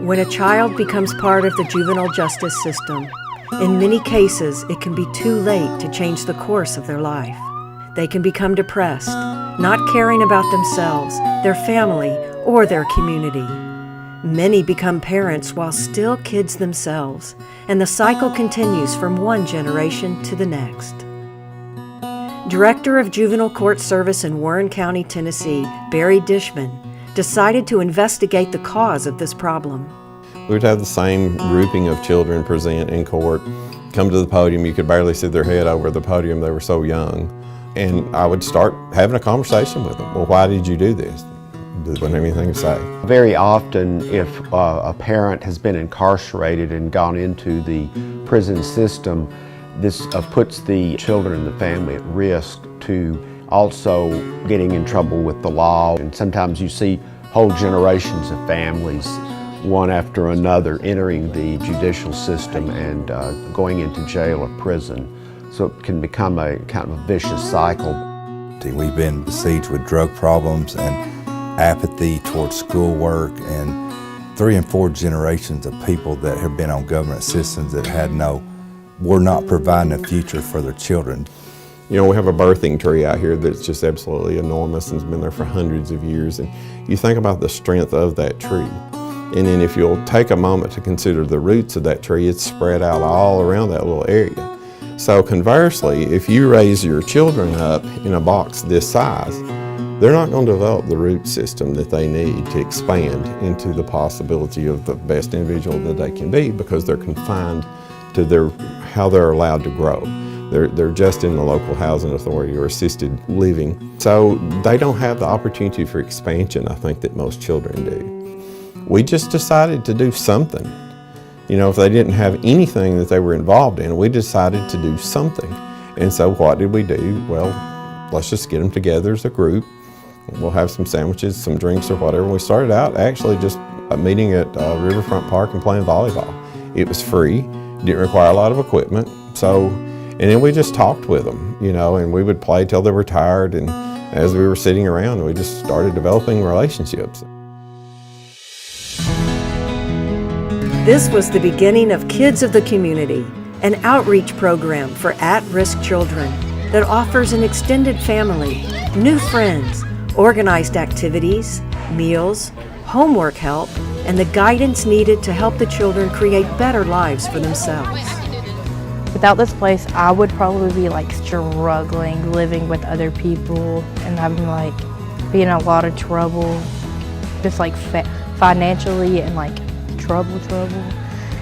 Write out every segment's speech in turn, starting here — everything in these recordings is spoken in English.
When a child becomes part of the juvenile justice system, in many cases it can be too late to change the course of their life. They can become depressed, not caring about themselves, their family, or their community. Many become parents while still kids themselves, and the cycle continues from one generation to the next. Director of Juvenile Court Service in Warren County, Tennessee, Barry Dishman, decided to investigate the cause of this problem. We would have the same grouping of children present in court, come to the podium. You could barely see their head over the podium, they were so young. And I would start having a conversation with them. Well, why did you do this? They wouldn't have anything to say. Very often, if a parent has been incarcerated and gone into the prison system, this puts the children and the family at risk to also getting in trouble with the law. And sometimes you see whole generations of families, one after another, entering the judicial system and going into jail or prison. So it can become a kind of a vicious cycle. We've been besieged with drug problems and apathy towards schoolwork, and 3 and 4 generations of people that have been on government assistance that were not providing a future for their children. You know, we have a birthing tree out here that's just absolutely enormous and has been there for hundreds of years. And you think about the strength of that tree. And then if you'll take a moment to consider the roots of that tree, it's spread out all around that little area. So conversely, if you raise your children up in a box this size, they're not going to develop the root system that they need to expand into the possibility of the best individual that they can be, because they're confined to how they're allowed to grow. They're just in the local housing authority or assisted living. So they don't have the opportunity for expansion, I think, that most children do. We just decided to do something. You know, if they didn't have anything that they were involved in, we decided to do something. And so what did we do? Well, let's just get them together as a group. We'll have some sandwiches, some drinks or whatever. We started out actually just a meeting at Riverfront Park and playing volleyball. It was free, didn't require a lot of equipment. And then we just talked with them, you know, and we would play till they were tired. And as we were sitting around, we just started developing relationships. This was the beginning of Kids of the Community, an outreach program for at-risk children that offers an extended family, new friends, organized activities, meals, homework help, and the guidance needed to help the children create better lives for themselves. Without this place, I would probably be struggling, living with other people and having be in a lot of trouble, just financially and trouble.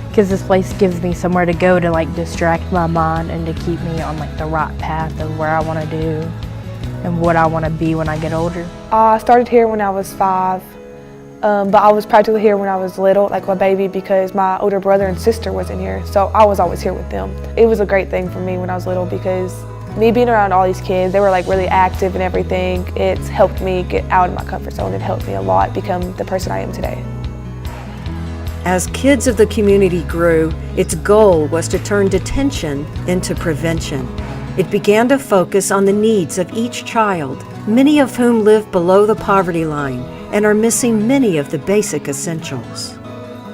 Because this place gives me somewhere to go to distract my mind and to keep me on the right path of where I want to do and what I want to be when I get older. I started here when I was 5. But I was practically here when I was little, like a baby, because my older brother and sister was in here, so I was always here with them. It was a great thing for me when I was little, because me being around all these kids, they were really active and everything. It's helped me get out of my comfort zone. It helped me a lot become the person I am today. As Kids of the Community grew, its goal was to turn detention into prevention. It began to focus on the needs of each child, many of whom live below the poverty line and are missing many of the basic essentials.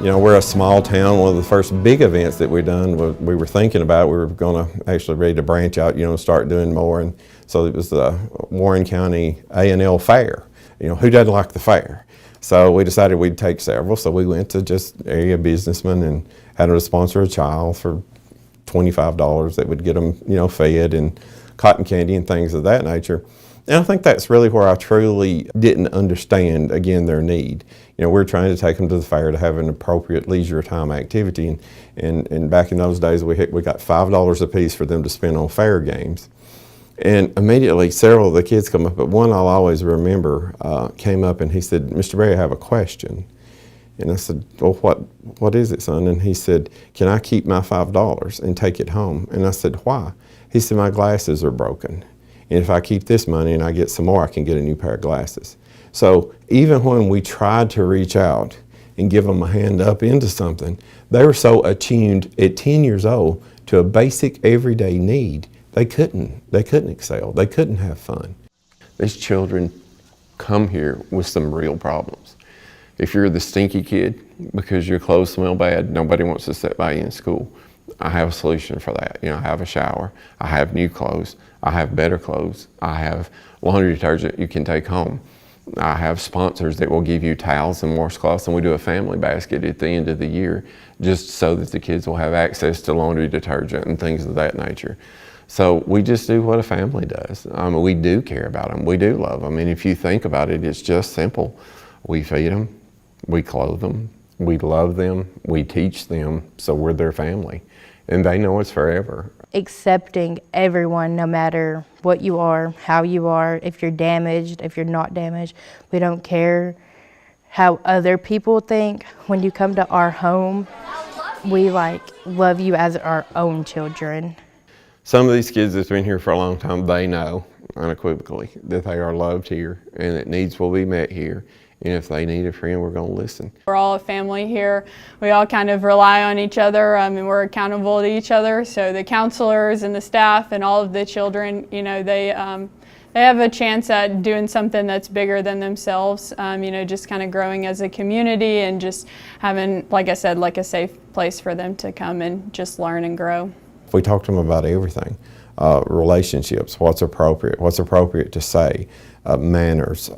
You know, we're a small town. One of the first big events that we done, we were thinking about, we were going to actually ready to branch out, start doing more. And so it was the Warren County A&L Fair. You know, who doesn't like the fair? So we decided we'd take several. So we went to just area businessmen and had them sponsor a child for $25 that would get them, fed, and cotton candy and things of that nature. And I think that's really where I truly didn't understand, again, their need. We're trying to take them to the fair to have an appropriate leisure time activity. And back in those days, we got $5 a piece for them to spend on fair games. And immediately, several of the kids come up, but one I'll always remember came up and he said, "Mr. Berry, I have a question." And I said, "Well, what is it, son?" And he said, "Can I keep my $5 and take it home?" And I said, "Why?" He said, "My glasses are broken. And if I keep this money and I get some more, I can get a new pair of glasses." So even when we tried to reach out and give them a hand up into something, they were so attuned at 10 years old to a basic everyday need, they couldn't excel, they couldn't have fun. These children come here with some real problems. If you're the stinky kid because your clothes smell bad, nobody wants to sit by you in school. I have a solution for that. I have a shower, I have new clothes, I have better clothes, I have laundry detergent you can take home. I have sponsors that will give you towels and washcloths, and we do a family basket at the end of the year just so that the kids will have access to laundry detergent and things of that nature. So we just do what a family does. We do care about them, we do love them, and if you think about it, it's just simple. We feed them, we clothe them, we love them, we teach them, so we're their family. And they know it's forever. Accepting everyone, no matter what you are, how you are, if you're damaged, if you're not damaged. We don't care how other people think. When you come to our home, we love you as our own children. Some of these kids that's been here for a long time, they know unequivocally that they are loved here and that needs will be met here. And if they need a friend, we're going to listen. We're all a family here. We all kind of rely on each other and we're accountable to each other. So the counselors and the staff and all of the children, they have a chance at doing something that's bigger than themselves, just kind of growing as a community and just having, like I said, like a safe place for them to come and just learn and grow. We talk to them about everything, relationships, what's appropriate to say, manners,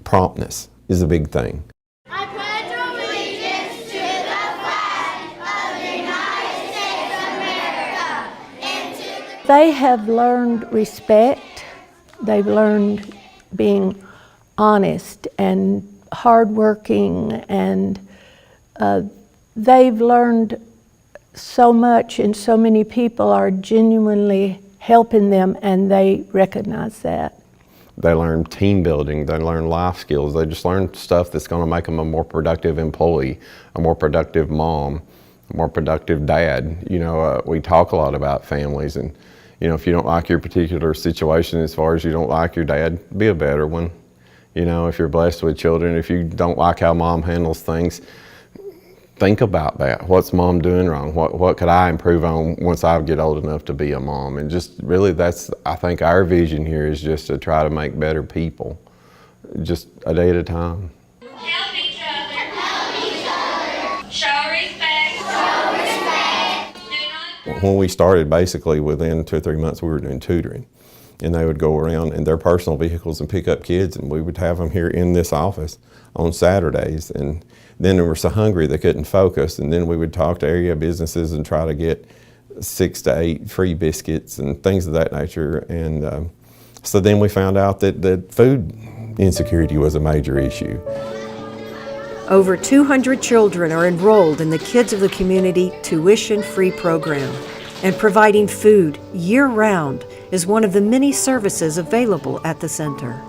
promptness is a big thing. I pledge allegiance to the flag of the United States of America and to the... They have learned respect. They've learned being honest and hardworking, and they've learned so much, and so many people are genuinely helping them, and they recognize that. They learn team building, they learn life skills, they just learn stuff that's going to make them a more productive employee, a more productive mom, a more productive dad. We talk a lot about families, and if you don't like your particular situation as far as you don't like your dad, be a better one. If you're blessed with children, if you don't like how mom handles things, think about that. What's mom doing wrong? What could I improve on once I get old enough to be a mom? And just really I think our vision here is just to try to make better people, just a day at a time. Help each other. Show respect. When we started, basically within 2 or 3 months, we were doing tutoring. And they would go around in their personal vehicles and pick up kids, and we would have them here in this office on Saturdays. And then they were so hungry they couldn't focus, and then we would talk to area businesses and try to get 6 to 8 free biscuits and things of that nature. And so then we found out that food insecurity was a major issue. Over 200 children are enrolled in the Kids of the Community tuition-free program, and providing food year-round is one of the many services available at the center.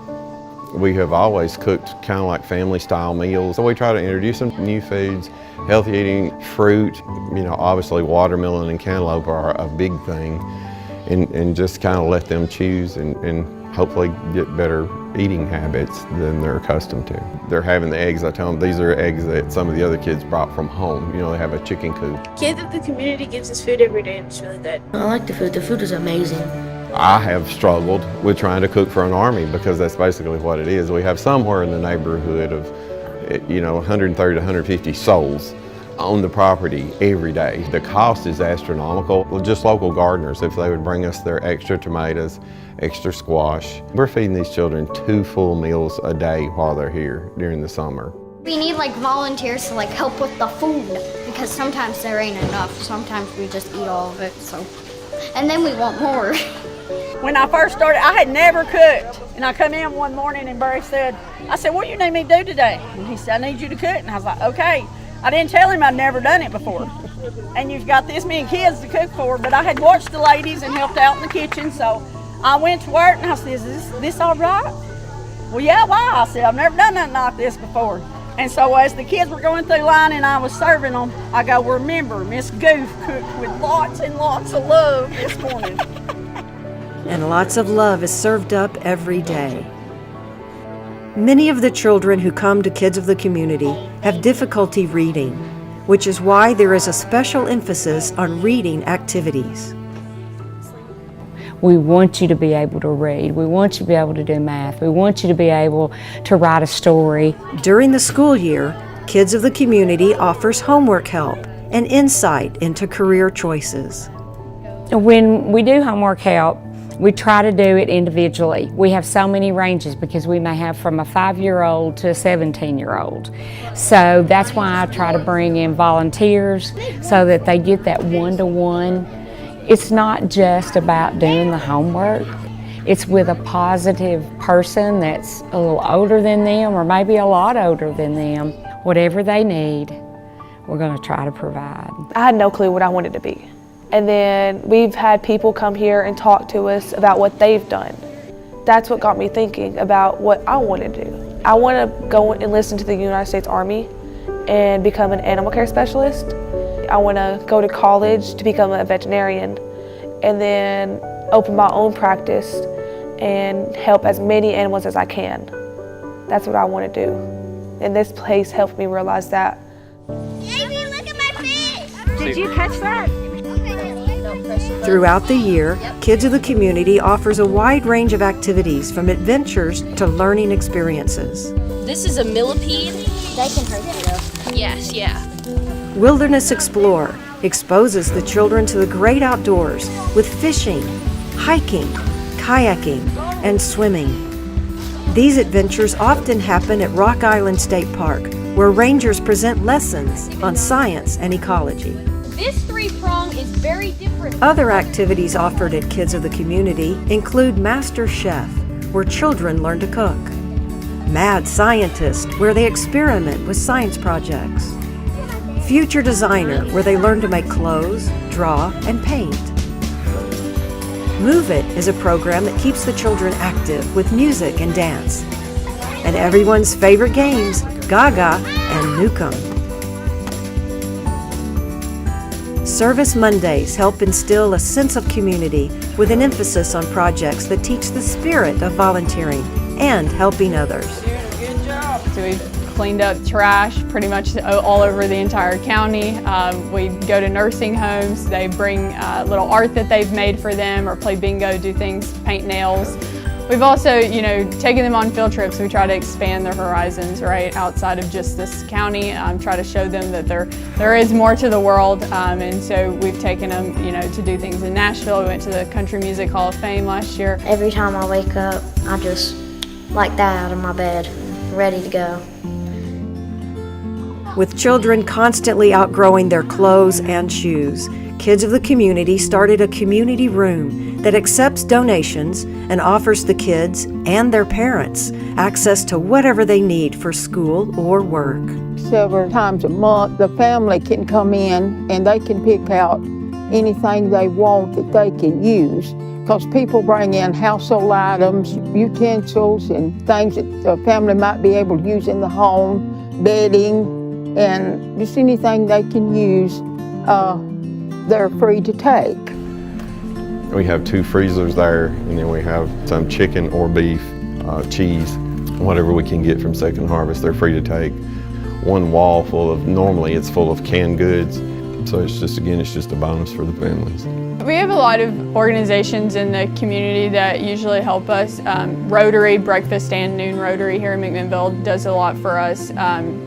We have always cooked kind of like family-style meals, so we try to introduce them to new foods, healthy eating, fruit, obviously watermelon and cantaloupe are a big thing, and just kind of let them choose and hopefully get better eating habits than they're accustomed to. They're having the eggs, I tell them these are eggs that some of the other kids brought from home. They have a chicken coop. Kids of the Community gives us food every day and it's really good. I like the food. The food is amazing. I have struggled with trying to cook for an army because that's basically what it is. We have somewhere in the neighborhood of 130 to 150 souls on the property every day. The cost is astronomical. Well, just local gardeners, if they would bring us their extra tomatoes, extra squash. We're feeding these children 2 full meals a day while they're here during the summer. We need volunteers to help with the food because sometimes there ain't enough. Sometimes we just eat all of it, and then we want more. When I first started, I had never cooked. And I come in one morning and Barry said, I said, what do you need me to do today? And he said, I need you to cook. And I was like, okay. I didn't tell him I'd never done it before. And you've got this many kids to cook for, but I had watched the ladies and helped out in the kitchen. So I went to work and I said, is this all right? Well, yeah, why? I said, I've never done nothing like this before. And so as the kids were going through line and I was serving them, I go, remember, Miss Goof cooked with lots and lots of love this morning. And lots of love is served up every day. Many of the children who come to Kids of the Community have difficulty reading, which is why there is a special emphasis on reading activities. We want you to be able to read. We want you to be able to do math. We want you to be able to write a story. During the school year, Kids of the Community offers homework help and insight into career choices. When we do homework help, we try to do it individually. We have so many ranges because we may have from a 5-year-old to a 17-year-old. So that's why I try to bring in volunteers so that they get that one-to-one. It's not just about doing the homework. It's with a positive person that's a little older than them or maybe a lot older than them. Whatever they need, we're going to try to provide. I had no clue what I wanted to be. And then we've had people come here and talk to us about what they've done. That's what got me thinking about what I want to do. I want to go and enlist into the United States Army and become an animal care specialist. I want to go to college to become a veterinarian and then open my own practice and help as many animals as I can. That's what I want to do. And this place helped me realize that. Amy, look at my fish! Did you catch that? Throughout the year, Kids of the Community offers a wide range of activities from adventures to learning experiences. This is a millipede. They can hurt you though. Yes, yeah. Wilderness Explorer exposes the children to the great outdoors with fishing, hiking, kayaking, and swimming. These adventures often happen at Rock Island State Park, where rangers present lessons on science and ecology. This 3-prong is very different. Other activities offered at Kids of the Community include Master Chef, where children learn to cook, Mad Scientist, where they experiment with science projects, Future Designer, where they learn to make clothes, draw, and paint. Move It is a program that keeps the children active with music and dance. And everyone's favorite games, Gaga and Nukem. Service Mondays help instill a sense of community with an emphasis on projects that teach the spirit of volunteering and helping others. So we've cleaned up trash pretty much all over the entire county. We go to nursing homes. They bring little art that they've made for them or play bingo, do things, paint nails. We've also, taken them on field trips. We try to expand their horizons, right, outside of just this county. Try to show them that there is more to the world. And so we've taken them, to do things in Nashville. We went to the Country Music Hall of Fame last year. Every time I wake up, I just like that out of my bed, ready to go. With children constantly outgrowing their clothes and shoes, Kids of the Community started a community room that accepts donations and offers the kids and their parents access to whatever they need for school or work. Several times a month, the family can come in and they can pick out anything they want that they can use. Because people bring in household items, utensils, and things that the family might be able to use in the home, bedding, and just anything they can use, they're free to take. We have 2 freezers there, and then we have some chicken or beef, cheese, whatever we can get from Second Harvest, they're free to take. One wall full of, normally it's full of canned goods, so it's just a bonus for the families. We have a lot of organizations in the community that usually help us. Rotary, Breakfast and Noon Rotary here in McMinnville does a lot for us.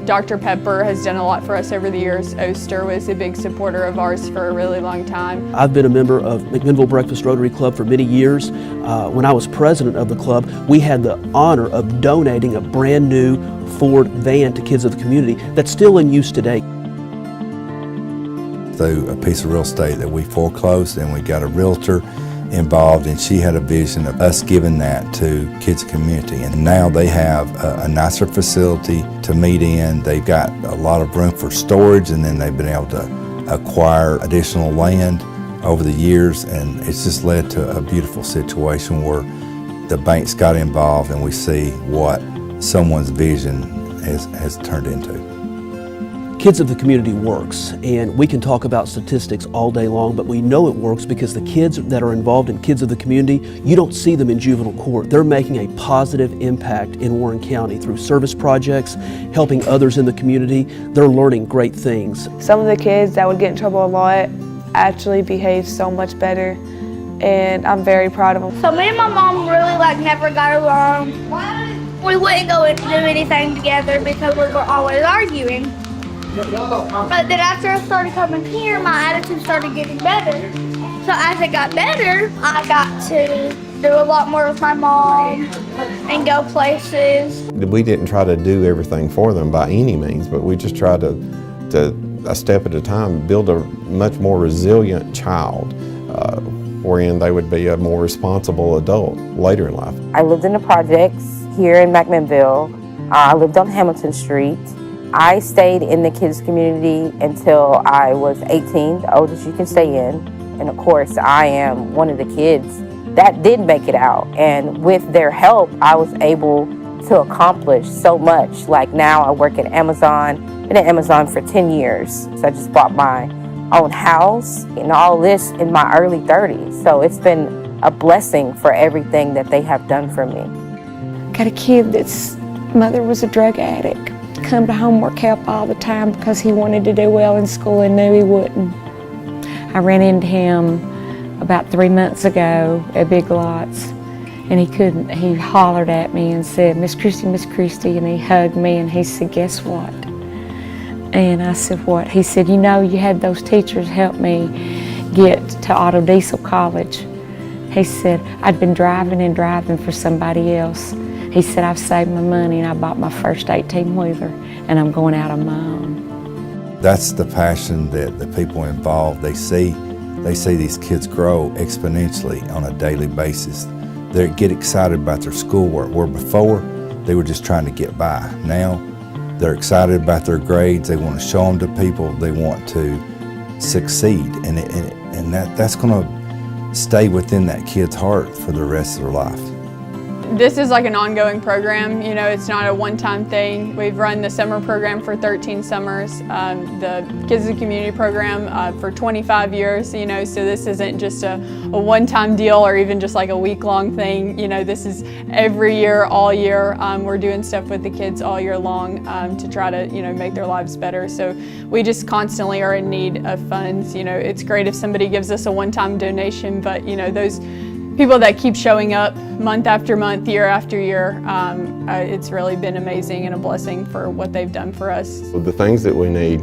Dr. Pepper has done a lot for us over the years. Oster was a big supporter of ours for a really long time. I've been a member of McMinnville Breakfast Rotary Club for many years. When I was president of the club, we had the honor of donating a brand new Ford van to Kids of the Community that's still in use today. Through a piece of real estate that we foreclosed, and we got a realtor involved, and she had a vision of us giving that to Kids of the Community. And now they have a nicer facility to meet in. They've got a lot of room for storage, and then they've been able to acquire additional land over the years, and it's just led to a beautiful situation where the banks got involved, and we see what someone's vision has turned into. Kids of the Community works, and we can talk about statistics all day long, but we know it works because the kids that are involved in Kids of the Community, you don't see them in juvenile court. They're making a positive impact in Warren County through service projects, helping others in the community. They're learning great things. Some of the kids that would get in trouble a lot actually behave so much better and I'm very proud of them. So me and my mom really never got along. We wouldn't go and do anything together because we were always arguing. But then after I started coming here, my attitude started getting better. So as it got better, I got to do a lot more with my mom and go places. We didn't try to do everything for them by any means, but we just tried to a step at a time, build a much more resilient child, wherein they would be a more responsible adult later in life. I lived in the projects here in McMinnville. I lived on Hamilton Street. I stayed in the kids community until I was 18, the oldest you can stay in. And of course, I am one of the kids that did make it out. And with their help, I was able to accomplish so much. Like now I work at Amazon, been at Amazon for 10 years. So I just bought my own house and all this in my early 30s. So it's been a blessing for everything that they have done for me. Got a kid that's mother was a drug addict. Come to homework help all the time because he wanted to do well in school and knew he wouldn't. I ran into him about 3 months ago at Big Lots, and he hollered at me and said, Miss Christie, and he hugged me and he said, guess what? And I said, what? He said, you know, you had those teachers help me get to auto diesel college. He said, I'd been driving for somebody else. He said, I've saved my money and I bought my first 18-wheeler and I'm going out on my own. That's the passion that the people involved, they see these kids grow exponentially on a daily basis. They get excited about their schoolwork, where before they were just trying to get by. Now they're excited about their grades, they want to show them to people, they want to succeed, and that's going to stay within that kid's heart for the rest of their life. This is like an ongoing program, you know, it's not a one-time thing. We've run the summer program for 13 summers, the Kids of the Community program for 25 years, you know, so this isn't just a one-time deal or even just like a week-long thing. You know, this is every year, all year. We're doing stuff with the kids all year long to try to, you know, make their lives better. So we just constantly are in need of funds. You know, it's great if somebody gives us a one-time donation, but, you know, those people that keep showing up month after month, year after year, it's really been amazing and a blessing for what they've done for us. The things that we need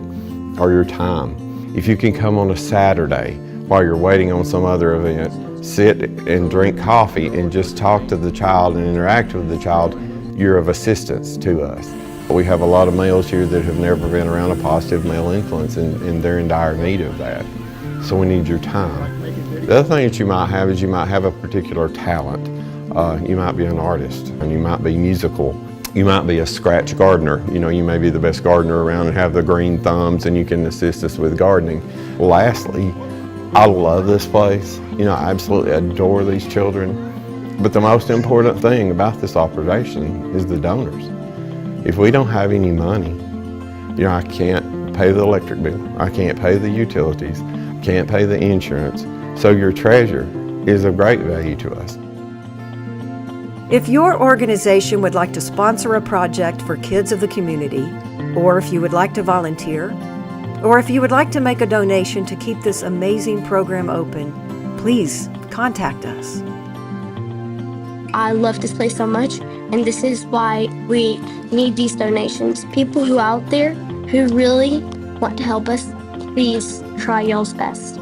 are your time. If you can come on a Saturday while you're waiting on some other event, sit and drink coffee and just talk to the child and interact with the child, you're of assistance to us. We have a lot of males here that have never been around a positive male influence, and they're in dire need of that. So we need your time. The other thing that you might have is you might have a particular talent. You might be an artist, and you might be musical. You might be a scratch gardener. You know, you may be the best gardener around and have the green thumbs, and you can assist us with gardening. Lastly, I love this place. You know, I absolutely adore these children. But the most important thing about this operation is the donors. If we don't have any money, you know, I can't pay the electric bill. I can't pay the utilities. Can't pay the insurance. So your treasure is of great value to us. If your organization would like to sponsor a project for kids of the community, or if you would like to volunteer, or if you would like to make a donation to keep this amazing program open, please contact us. I love this place so much, and this is why we need these donations. People who are out there who really want to help us, please try y'all's best.